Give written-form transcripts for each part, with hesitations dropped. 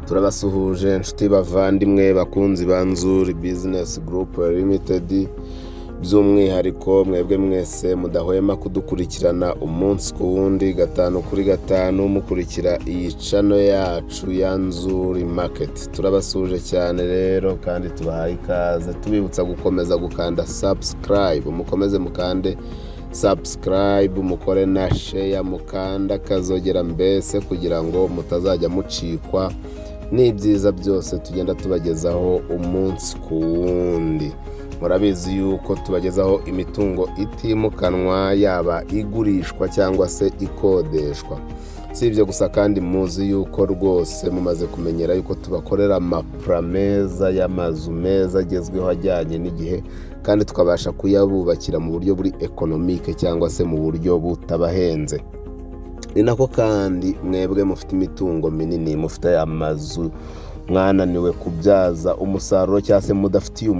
turabasuhuje inshuti bavandimwe bakunzi ba NZU Business Group Limited, by'umwihariko mwebwe mwese mudahwema kudukurikirana umunsi ku wundi gatanu kuri gatanu mukurikira iyi channel yacu ya NZU Market. Turabasuje cyane rero kandi tubahaye ikaze, tubibutsa gukomeza gukanda subscribe, mukomeze mukande subscribe, mukore na share, mukanda kazogera mbese kugira ngo mutazajya mucikwa n'ibyiza byose tugenda tubagezaho umunsi ku wundi. Murabizi yuko tubagezaho imitungo itimukanwa, yaba igurishwa cyangwa se ikodeshwa. Si ibyo gusa kandi muzi yuko rwose mumaze kumenyera yuko tubakorera amapura meza y'amazu meza agezweho ajyanye n'igihe, kandi tukabasha kuyabubakira mu buryo buri economique cyangwa se mu buryo butabahenze. Ni nako kandi mwebwe mufite imitungo minini, mufite amazu mwananiwe kubyaza umusaruro cyangwa se mudafitiye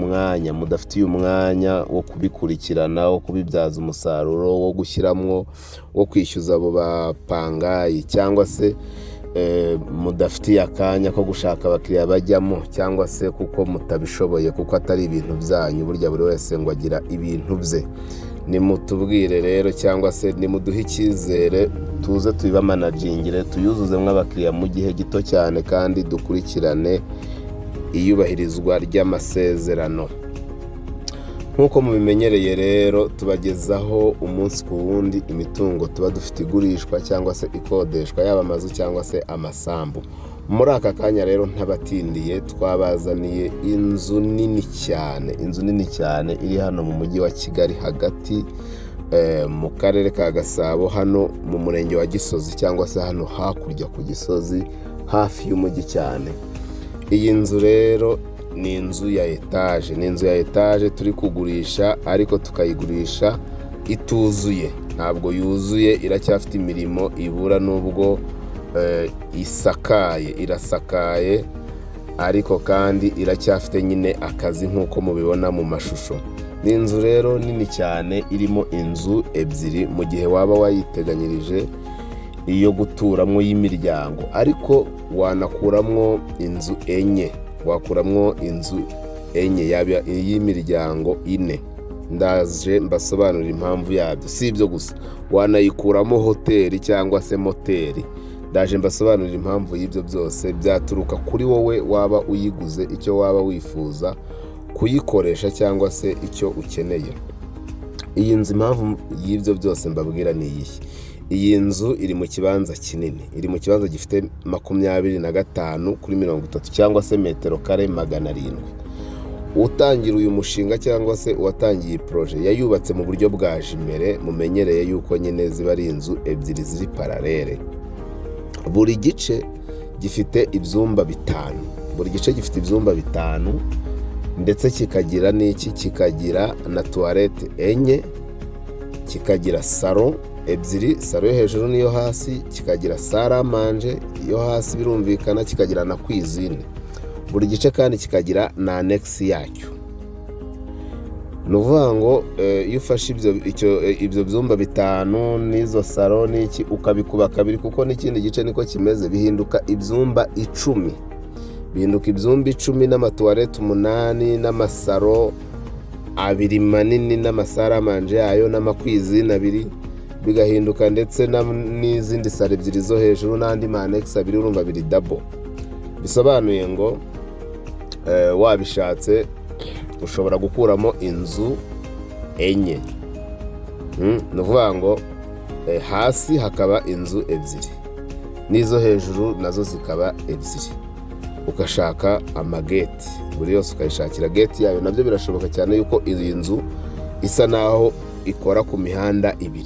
umwanya wo kubikurikirana, wo kubibyaza umusaruro, wo gushyiramo, wo kwishyuza abo bapangayi, cyangwa se mudafitiye akanya ko gushaka abakiriya bajyamo, cyangwa se kuko mutabishoboye kuko atari ibintu byanyu. Burya buri wese ngo agira ibintu bye. Nimutubwire rero, cyangwa se nimuduhe icyizere tuze tubibamanagingire, tuyuzuzemo abakiriya mu gihe gito cyane, kandi dukurikirane iyubahirizwa ry'amasezerano. Nk'uko mubimenyereye rero, tubagezaho umunsi ku wundi imitungo tuba dufite igurishwa cyangwa se ikodeshwa, yaba amazu cyangwa se amasambu. Muri aka kanya rero ntabatindiye, twabazaniye inzu nini cyane iri hano mu mujyi wa Kigali hagati, mu karere ka Gasabo, hano mu murenge wa Gisozi, cyangwa se hano hakurya ku Gisozi hafi y'umujyi cyane. Iyi nzu rero ni inzu ya etaje, turi kugurisha, ariko tukayigurisha ituzuye, ntabwo yuzuye, iracyafite imirimo ibura, nubwo irasakaye, ariko kandi iracyafite nyine akazi nk'uko mubibona mu mashusho. Ni inzu rero nini cyane, irimo inzu ebyiri mu gihe waba wayiteganyirije iyo guturamo y'imiryango, ariko wanakuramo inzu enye, yaba iy'imiryango ine. Ndaje mbasobanurira impamvu yabyo. Si ibyo gusa, wanayikuramo hoteli cyangwa se moteri. Ndaje mbasobanurira impamvu y'ibyo byose. Byaturuka kuri wowe waba uyiguze, icyo waba wifuza kuyikoresha cyangwa se icyo ukeneye. Iyi nzu, impamvu y'ibyo byose mbabwira ni iyi. Iyi nzu iri mu kibanza kinini, iri mu kibanza gifite 25 kuri 30 cyangwa se metero kare 700. Utangira uyu mushinga cyangwa se uwatangiye iyi projet yayubatse mu buryo bwa jimere. Mumenyereye yuko nyine ziba ari inzu ebyiri ziri paralele. Buri gice gifite ibyumba 5, ndetse kikagira kikagira na toilette enye, kikagira salo ebyiri, salo yo hejuru n'iyo hasi, kikagira salle à manger yo hasi birumvikana, kikagira na cuisine. Buri gice kandi kikagira na annex yacyo. Nuvuga ngo iyo ufashe ibyo byumba 5 n'izo salo n'iki ukabikuba kabiri, kuko n'ikindi gice niko kimeze, bihinduka ibyumba 10. Bihinduka ibyumba 10 n'amatoilette 8 n'amasaro 2 manini n'amasare à manger yayo n'amakwizine 2, bigahinduka ndetse n'izindi sale 2 zo hejuru n'andi ma annex 2, urumva biri double. Bisobanuye ngo wabishatse ushobora gukuramo inzu enye. Nuvuga ngo hasi hakaba inzu 2, n'izo hejuru nazo zikaba 2. Ukashaka amageti, buri yose ukayishakira gate yayo. Nabyo birashoboka cyane yuko iyi nzu isa naho ikora ku mihanda 2,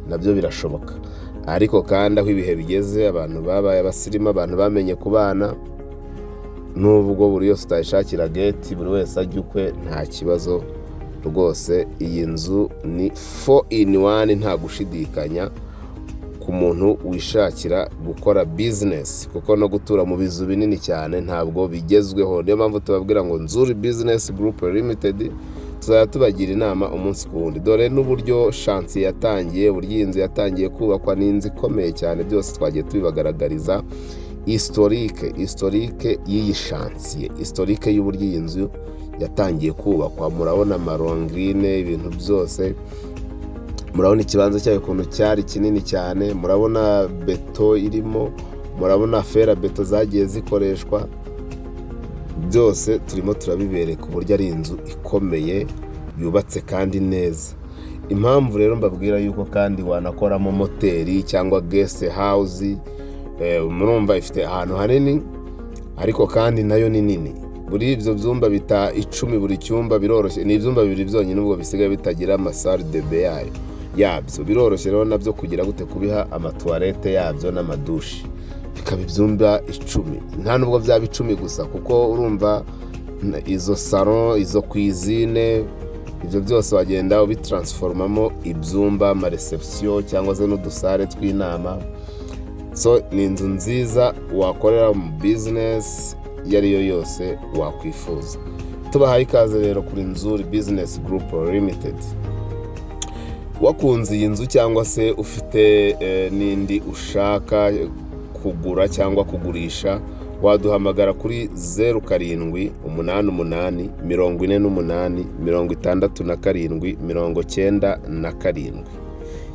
nabyo birashoboka. Ariko kandi aho ibihe bigeze, abantu babaye abasirimu, abantu bamenye kubana, nubwo buri yose utayishakira gate, buri wese ajya ukwe, nta kibazo rwose. Iyi nzu ni 4 in 1, nta gushidikanya ku muntu wishakira gukora business, kuko no gutura mu bizu binini cyane ntabwo bigezweho. Niyo mpamvu tubabwira ngo NZU Business Group Limited tuzajya tubagira inama umunsi ku wundi. Dore n'uburyo chantier yatangiye, uburyo inzu yatangiye kubakwa, n'inzu ikomeye cyane, byose twagiye tubibagaragariza. historique y'iyi chantier, historique y'uburyo iyi nzu yatangiye kubakwa. Murabona amarongine, ibintu byose, murabona ikibanza cyayo ukuntu cyari kinini cyane, murabona beto irimo, murabona fera beto zagiye zikoreshwa, byose turimo turabibereka uburyo ari inzu ikomeye yubatse kandi neza. Impamvu rero mbabwira yuko kandi wanakoramo moteri cyangwa guest house, murumva ifite ahantu hanini ariko kandi nayo ni nini. Buri ibyo byumba bita 10 buri cyumba biroroshye, ni ibyumba 2 byonyine ubwo bisigaye bitagira amasare de bain yabyo. Biroroshye rero nabyo kugira gute kubiha amatoilette yabyo n'amadushi, bikaba ibyumba 10. Nta nubwo byaba 10 gusa, kuko urumva izo salon, izo cuisine, ibyo byose wagenda ubitransformamo ibyumba, ama reception cyangwa se n'udusare tw'inama. So ni inzu nziza wakorera mu business yariyo yose wakwifuza. Tubahaye ikaze rero kuri NZURI Business Group Limited. Wakunze iyi nzu cyangwa se ufite n'indi ushaka kugura cyangwa kugurisha, waduhamagara kuri 0788 48 67 97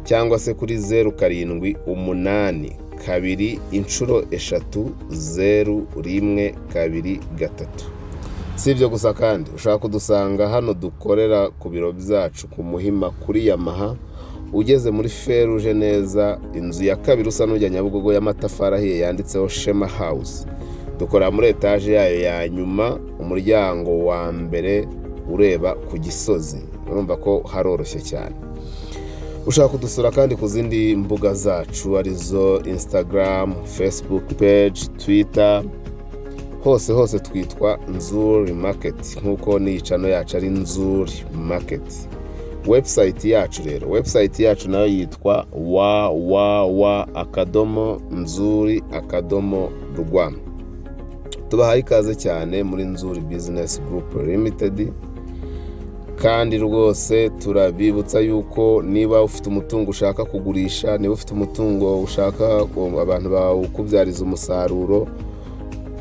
cyangwa se kuri 0788 2 inshuro 3 0123. Si ibyo gusa kandi ushaka kudusanga hano dukorera ku biro byacu ku Muhima kuri Yamaha, ugeze muri Feruje neza, inzu ya kabiri usa n'ujya Nyabugogo y'amatafari ahiye yanditseho Shema House. Dukora muri etage yayo ya nyuma, umuryango wa mbere ureba ku Gisozi. Urumva ko haroroshye cyane. Ushaka kudusura kandi ku zindi mbuga zacu arizo Instagram, Facebook page, Twitter, hose twitwa NZURI Market, nkuko ni channel yacu ari NZURI Market. Website yacu nayo yitwa www.nzuri.rw. Tubahaye ikaze cyane muri NZURI Business Group Limited. Kandi rwose turabibutsa yuko niba ufite umutungo ushaka kugurisha, niba ufite umutungo ushaka abantu bawukubyariza umusaruro,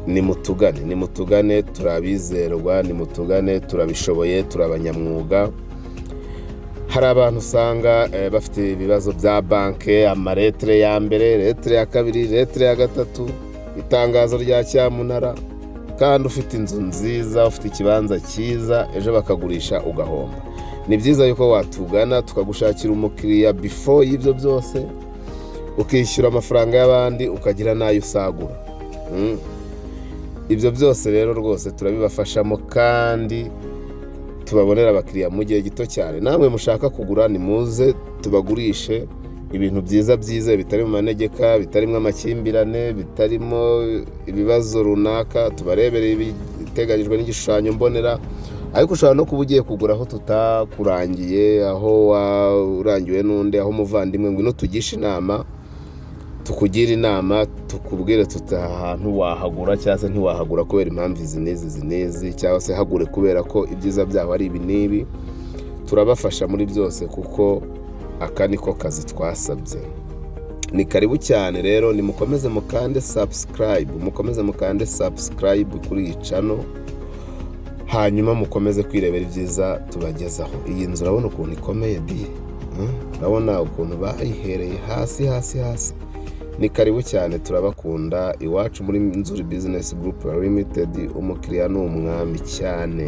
nimutugane, turabizerwa, nimutugane, turabishoboye, turabanyamwuga. Hari abantu usanga bafite ibibazo bya banke, amaretre ya mbere, letre ya kabiri, letre ya gatatu, itangazo rya cyamunara, kandi ufite inzu nziza, ufite ikibanza cyiza, ejo bakagurisha ugahomba. Ni byiza yuko watugana tukagushakira umukiriya before y'ibyo byose, ukishyura amafaranga y'abandi, ukagira nayo usagura. Ibyo byose rero rwose turabibafashamo kandi tubabonera abakiriya mu gihe gito cyane. Namwe mushaka kugura nimuze tubagurishe ibintu byiza bitari mu manegeka, bitarimo amakimbirane, bitarimo ibibazo runaka. Tubarebere ibiteganyijwe n'igishushanyo mbonera. Ariko ushobora no kuba ugiye kugura aho tutakurangiye, aho urangiwe n'undi, aho umuvandimwe, ngwino tugishe inama, tukugira inama, tukubwire ahantu wahagura cyangwa se ntiwahagura kubera impamvu izi n'izi, cyangwa se hagure kubera ko ibyiza byaho ari ibi n'ibi. Turabafasha muri byose kuko aka niko kazi twasabye. Ni karibu cyane rero, nimukomeze mukande subscribe kuri iyi channel, hanyuma mukomeze kwirebera ibyiza tubagezaho. Iyi nzu urabona ukuntu ikomeye urabona ukuntu bayihereye hasi. Ni karibu cyane, turabakunda. Iwacu muri NZURI Business Group Limited umukiriya ni umwami cyane.